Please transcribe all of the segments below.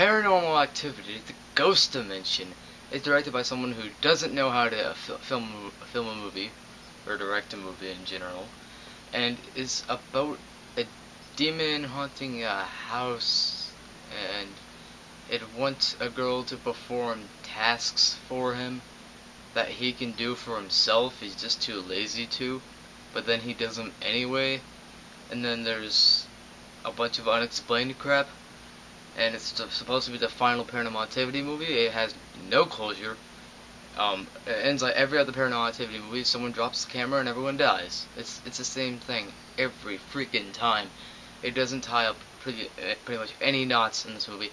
Paranormal Activity, the Ghost Dimension, is directed by someone who doesn't know how to film a movie, or direct a movie in general, and is about a demon haunting a house, and it wants a girl to perform tasks for him that he can do for himself. He's just too lazy to, but then he does them anyway, and then there's a bunch of unexplained crap. And it's supposed to be the final Paranormal Activity movie. It has no closure. It ends like every other Paranormal Activity movie. Someone drops the camera and everyone dies. It's the same thing every freaking time. It doesn't tie up pretty much any knots in this movie,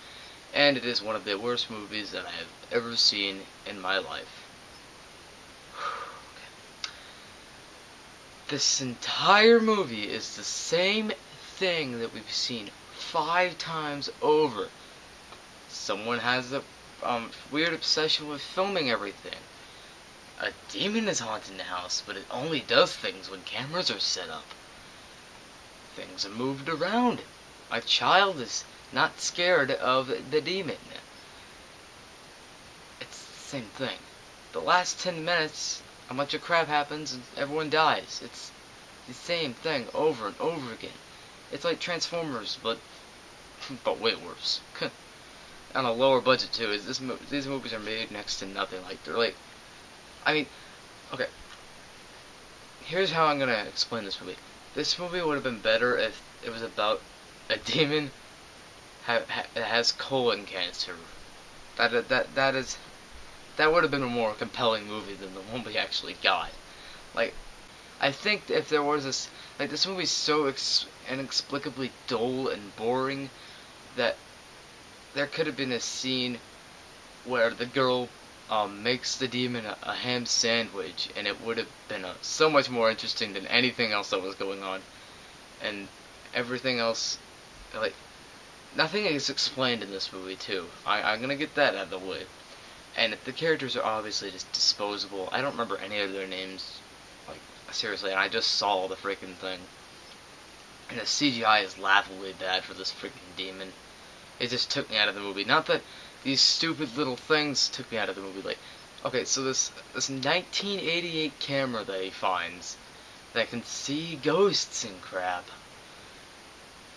and it is one of the worst movies that I have ever seen in my life. This entire movie is the same thing that we've seen 5 times over. Someone has a weird obsession with filming everything. A demon is haunting the house, but it only does things when cameras are set up. Things are moved around. A child is not scared of the demon. It's the same thing. The last 10 minutes, a bunch of crap happens and everyone dies. It's the same thing over and over again. It's like Transformers, but way worse. On a lower budget too. These movies are made next to nothing. Like they're like, I mean, okay. Here's how I'm gonna explain this movie. This movie would have been better if it was about a demon that has colon cancer. That would have been a more compelling movie than the one we actually got. Like, I think if there was this movie's so inexplicably dull and boring that there could have been a scene where the girl makes the demon a ham sandwich, and it would have been so much more interesting than anything else that was going on. And everything else, like, nothing is explained in this movie too. I'm gonna get that out of the way. And the characters are obviously just disposable. I don't remember any of their names. Like, seriously, and I just saw the freaking thing. And the CGI is laughably bad for this freaking demon. It just took me out of the movie. Not that these stupid little things took me out of the movie. Like, okay, so this 1988 camera that he finds that can see ghosts and crap.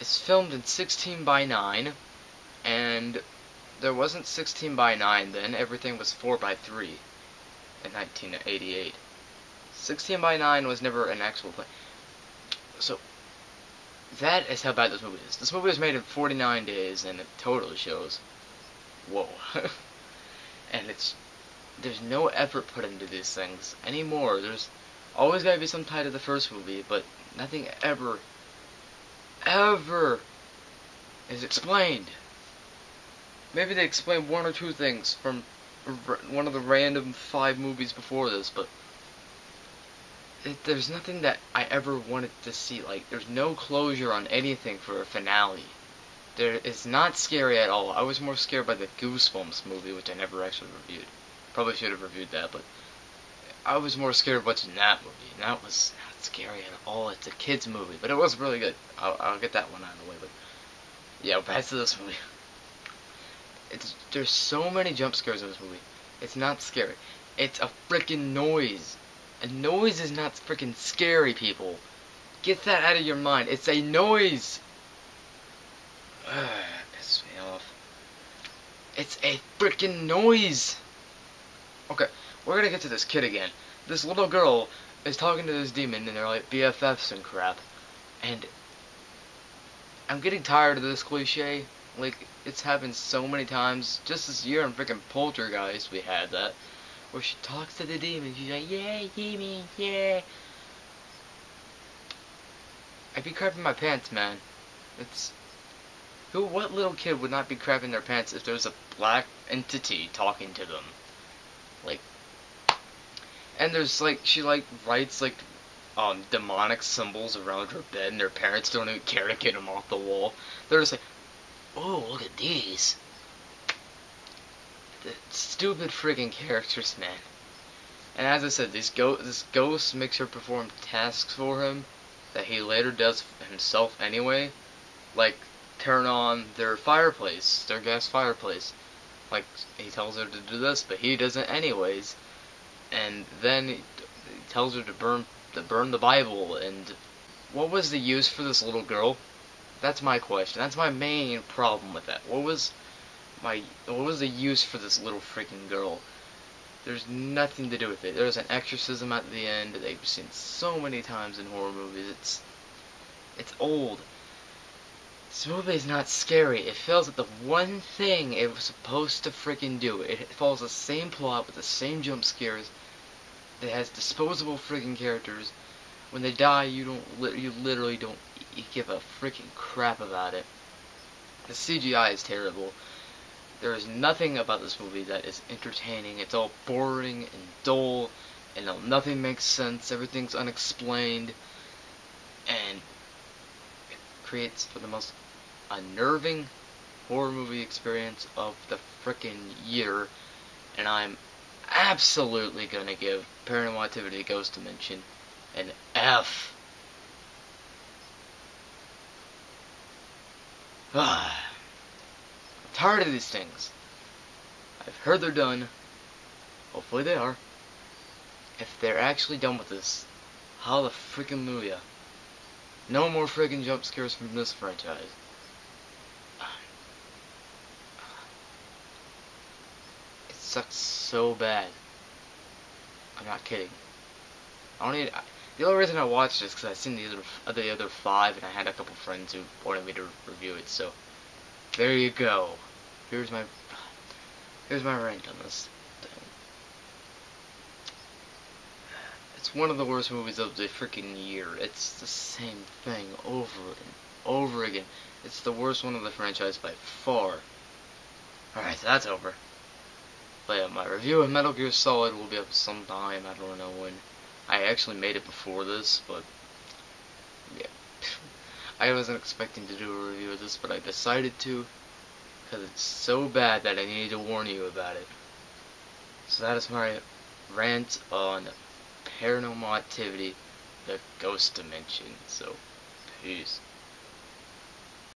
It's filmed in 16:9, and there wasn't 16:9 then. Everything was 4:3 in 1988. 16:9 was never an actual thing. So that is how bad this movie is. This movie was made in 49 days, and it totally shows. Whoa. And there's no effort put into these things anymore. There's always got to be some tie to the first movie, but nothing ever is explained. Maybe they explain 1 or 2 things from one of the random 5 movies before this, but there's nothing that I ever wanted to see. Like, there's no closure on anything for a finale. It's not scary at all. I was more scared by the Goosebumps movie, which I never actually reviewed. Probably should have reviewed that, but I was more scared watching that movie. And that was not scary at all. It's a kid's movie, but it was really good. I'll get that one out of the way. But yeah, back to this movie. There's so many jump scares in this movie. It's not scary. It's a freaking noise. A noise is not freaking scary, people. Get that out of your mind. It's a noise. Piss me off. It's a freaking noise. Okay, we're gonna get to this kid again. This little girl is talking to this demon, and they're like BFFs and crap. And I'm getting tired of this cliche. Like, it's happened so many times. Just this year in freaking Poltergeist, we had that. Where she talks to the demon. She's like, yeah, demon, yeah. I'd be crapping my pants, man. What little kid would not be crapping their pants if there's a black entity talking to them? Like, and there's like, she like writes like, demonic symbols around her bed, and their parents don't even care to get them off the wall. They're just like, oh, look at these. The stupid friggin' characters, man. And as I said, this ghost makes her perform tasks for him that he later does himself anyway. Like, turn on their fireplace, their gas fireplace. Like, he tells her to do this, but he doesn't anyways. And then he tells her to burn the Bible. And what was the use for this little girl? That's my question. That's my main problem with that. What was the use for this little freaking girl? There's nothing to do with it. There's an exorcism at the end that they've seen so many times in horror movies. It's old. This movie is not scary. It fails at the one thing it was supposed to freaking do. It follows the same plot with the same jump scares. It has disposable freaking characters. When they die, you literally don't give a freaking crap about it. The CGI is terrible. There is nothing about this movie that is entertaining. It's all boring and dull, and nothing makes sense. Everything's unexplained, and it creates for the most unnerving horror movie experience of the frickin' year. And I'm absolutely gonna give Paranormal Activity: Ghost Dimension an F. I'm tired of these things. I've heard they're done. Hopefully they are. If they're actually done with this, hallelujah freaking Luya. No more freaking jump scares from this franchise. It sucks so bad. I'm not kidding. The only reason I watched it is because I've seen the other 5, and I had a couple friends who wanted me to review it. So there you go. Here's my rant on this thing. It's one of the worst movies of the freaking year. It's the same thing over and over again. It's the worst one of the franchise by far. Alright, so that's over. But yeah, my review of Metal Gear Solid will be up sometime. I don't know when. I actually made it before this, but yeah. I wasn't expecting to do a review of this, but I decided to, because it's so bad that I needed to warn you about it. So that is my rant on Paranormal Activity: The Ghost Dimension. So, peace.